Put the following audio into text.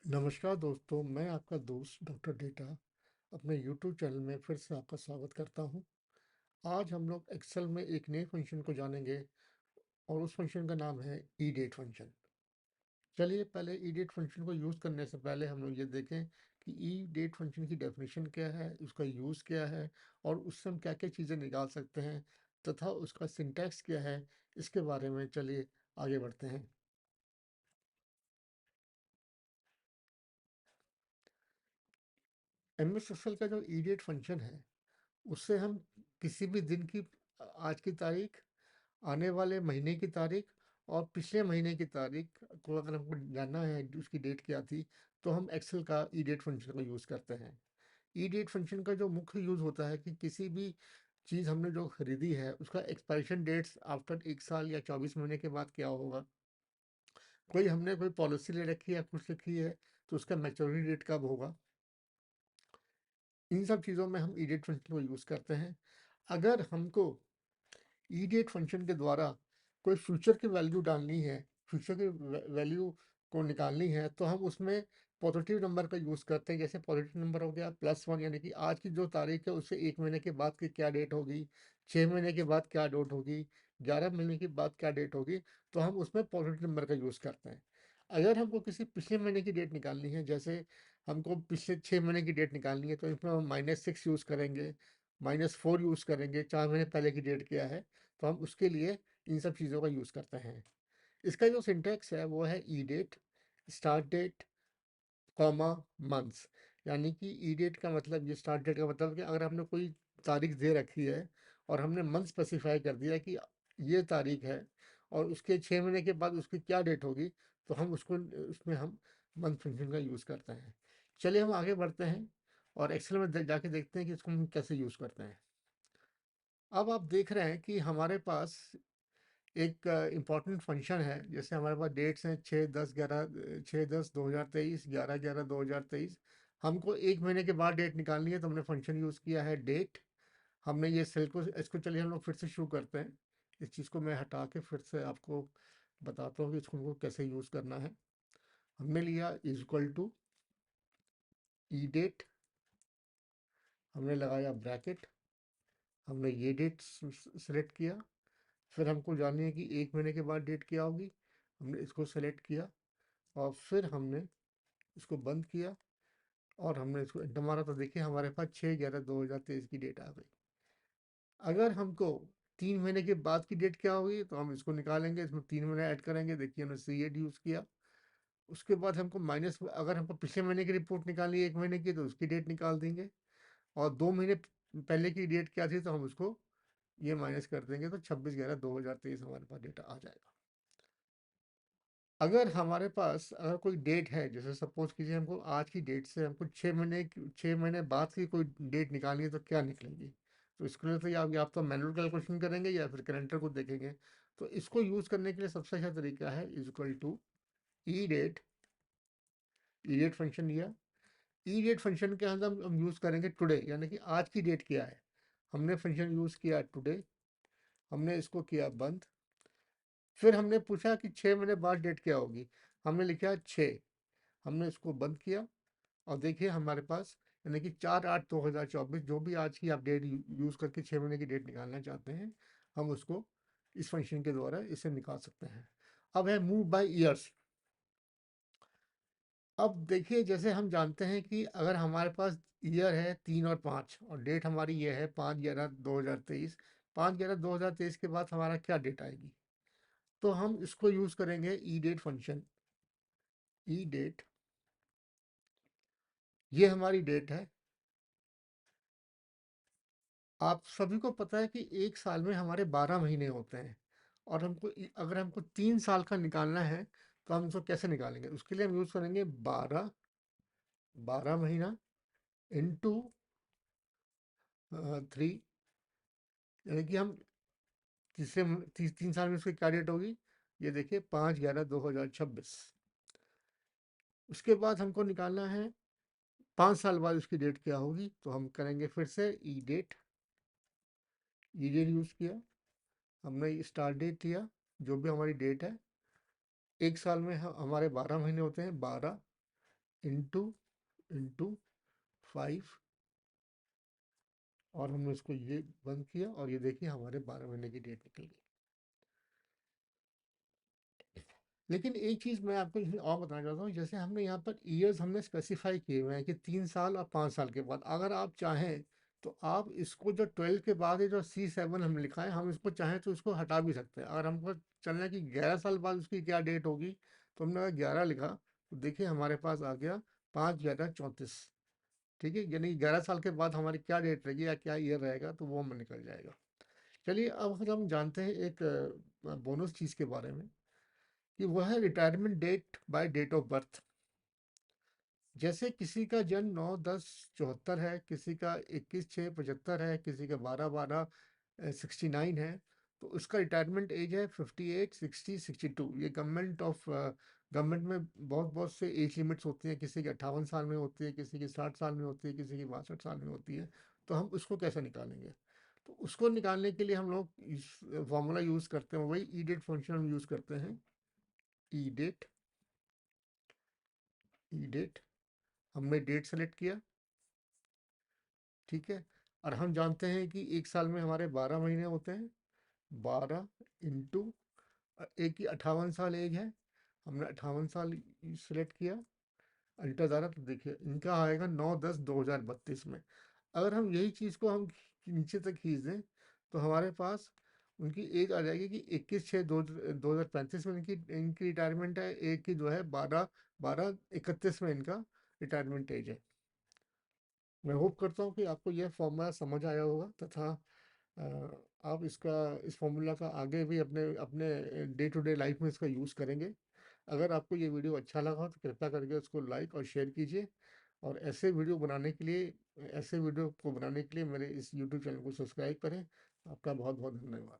नमस्कार दोस्तों, मैं आपका दोस्त डॉक्टर डेटा अपने यूट्यूब चैनल में फिर से आपका स्वागत करता हूं। आज हम लोग एक्सेल में एक नए फंक्शन को जानेंगे और उस फंक्शन का नाम है ईडेट फंक्शन। चलिए पहले ईडेट फंक्शन को यूज़ करने से पहले हम लोग ये देखें कि ईडेट फंक्शन की डेफिनेशन क्या है, उसका यूज़ क्या है और उससे हम क्या क्या चीज़ें निकाल सकते हैं तथा उसका सिंटैक्स क्या है, इसके बारे में चलिए आगे बढ़ते हैं। एमएस एक्सेल का जो ईडेट फंक्शन है उससे हम किसी भी दिन की, आज की तारीख, आने वाले महीने की तारीख और पिछले महीने की तारीख को अगर हमको जानना है उसकी डेट क्या थी, तो हम एक्सेल का ई डेट फंक्शन का यूज़ करते हैं। ई डेट फंक्शन का जो मुख्य यूज़ होता है कि किसी भी चीज़ हमने जो खरीदी है उसका एक्सपायरेशन डेट्स आफ्टर 1 साल या 24 महीने के बाद क्या होगा। कोई हमने कोई पॉलिसी ले रखी है, कुछ लिखी है, तो उसका मैच्योरिटी डेट कब होगा। इन सब चीज़ों में हम ई डेट फंक्शन को यूज़ करते हैं। अगर हमको ईडिएट फंक्शन के द्वारा कोई फ्यूचर की वैल्यू डालनी है, फ्यूचर की वैल्यू को निकालनी है, तो हम उसमें पॉजिटिव नंबर का यूज़ करते हैं। जैसे पॉजिटिव नंबर हो गया +1, यानी कि आज की जो तारीख है उससे 1 महीने के बाद की क्या डेट होगी, 6 महीने के बाद क्या डेट होगी, 11 महीने के बाद क्या डेट होगी, तो हम उसमें पॉजिटिव नंबर का यूज़ करते हैं। अगर हमको किसी पिछले महीने की डेट निकालनी है, जैसे हमको पिछले 6 महीने की डेट निकालनी है, तो इसमें हम -6 यूज़ करेंगे, -4 यूज़ करेंगे, 4 महीने पहले की डेट क्या है, तो हम उसके लिए इन सब चीज़ों का यूज़ करते हैं। इसका जो सिंटैक्स है वो है E date, start date, comma, months. यानी कि ई डेट का मतलब, ये स्टार्ट डेट का मतलब कि अगर हमने कोई तारीख दे रखी है और हमने मंथ स्पेसिफाई कर दिया कि ये तारीख है और उसके 6 महीने के बाद उसकी क्या डेट होगी, तो हम उसको उसमें हम मंथ फंक्शन का यूज़ करते हैं। चलिए हम आगे बढ़ते हैं और एक्सेल में जाके देखते हैं कि इसको हम कैसे यूज़ करते हैं। अब आप देख रहे हैं कि हमारे पास एक इम्पॉर्टेंट फंक्शन है। जैसे हमारे पास डेट्स हैं 6/10/2023, 11/11/2023। हमको 1 महीने के बाद डेट निकालनी है, तो हमने फंक्शन यूज़ किया है डेट। हमने ये सेल को, इसको चलिए हम लोग फिर से शुरू करते हैं। इस चीज़ को मैं हटा के फिर से आपको बताता हूँ कि इसको हमको कैसे यूज़ करना है। हमने लिया is equal to E date, हमने लगाया ब्रैकेट, हमने ये डेट सेलेक्ट किया। फिर हमको जाननी है कि 1 महीने के बाद डेट क्या होगी, हमने इसको सेलेक्ट किया और फिर हमने इसको बंद किया और हमने इसको एंटर मारा, तो देखिए हमारे पास 6/11/2023 की डेट आ गई। अगर हमको 3 महीने के बाद की डेट क्या होगी, तो हम इसको निकालेंगे, इसमें 3 महीने ऐड करेंगे। देखिए हमने C8 यूज़ किया। उसके बाद हमको माइनस, अगर हमको पिछले महीने की रिपोर्ट निकालनी है 1 महीने की, तो उसकी डेट निकाल देंगे और 2 महीने पहले की डेट क्या थी, तो हम उसको ये माइनस कर देंगे, तो 26/11/2023 हमारे पास डेटा आ जाएगा। अगर हमारे पास अगर कोई डेट है, जैसे सपोज कीजिए हमको आज की डेट से हमको 6 महीने बाद की कोई डेट निकालनी है, तो क्या निकलेगी। तो इसके लिए तो या आप तो मैनुअल कैलकुलेशन करेंगे या फिर कैलेंडर को देखेंगे। तो इसको यूज़ करने के लिए सबसे अच्छा तरीका है is equal to E date. E date function लिया, ई डेट फंक्शन के अंदर हम यूज़ करेंगे टुडे, यानी कि आज की डेट क्या है। हमने फंक्शन यूज़ किया टुडे, हमने इसको किया बंद। फिर हमने पूछा कि 6 महीने बाद डेट क्या होगी, हमने लिखा 6, हमने इसको बंद किया और देखिए हमारे पास, यानी कि 4/8/2024, जो भी आज की आप डेट यूज़ करके 6 महीने की डेट निकालना चाहते हैं, हम उसको इस फंक्शन के द्वारा इसे निकाल सकते हैं। अब है मूव बाय ईयर्स। अब देखिए, जैसे हम जानते हैं कि अगर हमारे पास ईयर है 3 और 5 और डेट हमारी ये है 5/11/2023, 5/11/2023 के बाद हमारा क्या डेट आएगी, तो हम इसको यूज़ करेंगे ई डेट फंक्शन। ई डेट, ये हमारी डेट है। आप सभी को पता है कि एक साल में हमारे 12 महीने होते हैं और अगर हमको 3 साल का निकालना है, तो हम इसको कैसे निकालेंगे। उसके लिए हम यूज़ करेंगे 12 महीना इंटू 3, यानी कि हम 3 साल में उसकी क्या डेट होगी, ये देखिए 5/11/2026। उसके बाद हमको निकालना है 5 साल बाद उसकी डेट क्या होगी, तो हम करेंगे फिर से ई डेट यूज़ किया, हमने स्टार्ट डेट लिया, जो भी हमारी डेट है। एक साल में हमारे 12 महीने होते हैं, 12 इंटू इंटू 5, और हमने इसको ये बंद किया, और ये देखिए हमारे 12 महीने की डेट निकल गई। लेकिन एक चीज़ मैं आपको इसमें और बताना चाहता हूँ, जैसे हमने यहाँ पर ईयर्स हमने स्पेसिफाई किए हुए हैं कि 3 साल और 5 साल के बाद। अगर आप चाहें तो आप इसको जो 12 के बाद ये जो C7 हमने लिखा है, हम इसको चाहें तो इसको हटा भी सकते हैं। अगर हमको चलना है कि 11 साल बाद उसकी क्या डेट होगी, तो हमने अगर 11 लिखा तो देखिए हमारे पास आ गया 5/11/34। ठीक है, यानी 11 साल के बाद हमारी क्या डेट रहेगी या क्या ईयर रहेगा, तो वो हमें निकल जाएगा। चलिए, अब हम जानते हैं एक बोनस चीज़ के बारे में, कि वह है retirement date by date of birth. जैसे किसी का जन्म 9/10/74 है, किसी का 21/6/75 है, किसी का 12/12/69 है, तो उसका रिटायरमेंट एज है 58, 60, 62। ये गवर्नमेंट में बहुत बहुत से एज लिमिट्स होती हैं। किसी की 58 साल में होती है, किसी की 60 साल में होती है, किसी की 62 साल में होती है। तो हम उसको कैसे निकालेंगे? तो उसको निकालने के लिए हम लोग इस फॉर्मूला यूज़ करते हैं, वही ई डेट फंक्शन हम यूज़ करते हैं। ई डेट, ई डेट, हमने डेट सेलेक्ट किया, ठीक है। और हम जानते हैं कि एक साल में हमारे 12 महीने होते हैं। 12 इंटू, एक की 58 साल एज है, हमने 58 साल सेलेक्ट किया, अल्टा ज़्यादा, तो देखिए इनका आएगा 9/10/2032 में। अगर हम यही चीज़ को हम नीचे तक खींच दें, तो हमारे पास उनकी एज आ जाएगी कि 21/6/2035 में इनकी इनकी रिटायरमेंट है। एक की जो है 12/12/31 में इनका रिटायरमेंट एज है। मैं होप करता हूँ कि आपको यह फॉर्मूला समझ आया होगा, तथा आप इस फॉर्मूला का आगे भी अपने अपने डे टू डे लाइफ में इसका यूज़ करेंगे। अगर आपको ये वीडियो अच्छा लगा हो तो कृपया करके उसको लाइक और शेयर कीजिए, और ऐसे वीडियो को बनाने के लिए मेरे इस यूट्यूब चैनल को सब्सक्राइब करें। आपका बहुत बहुत धन्यवाद।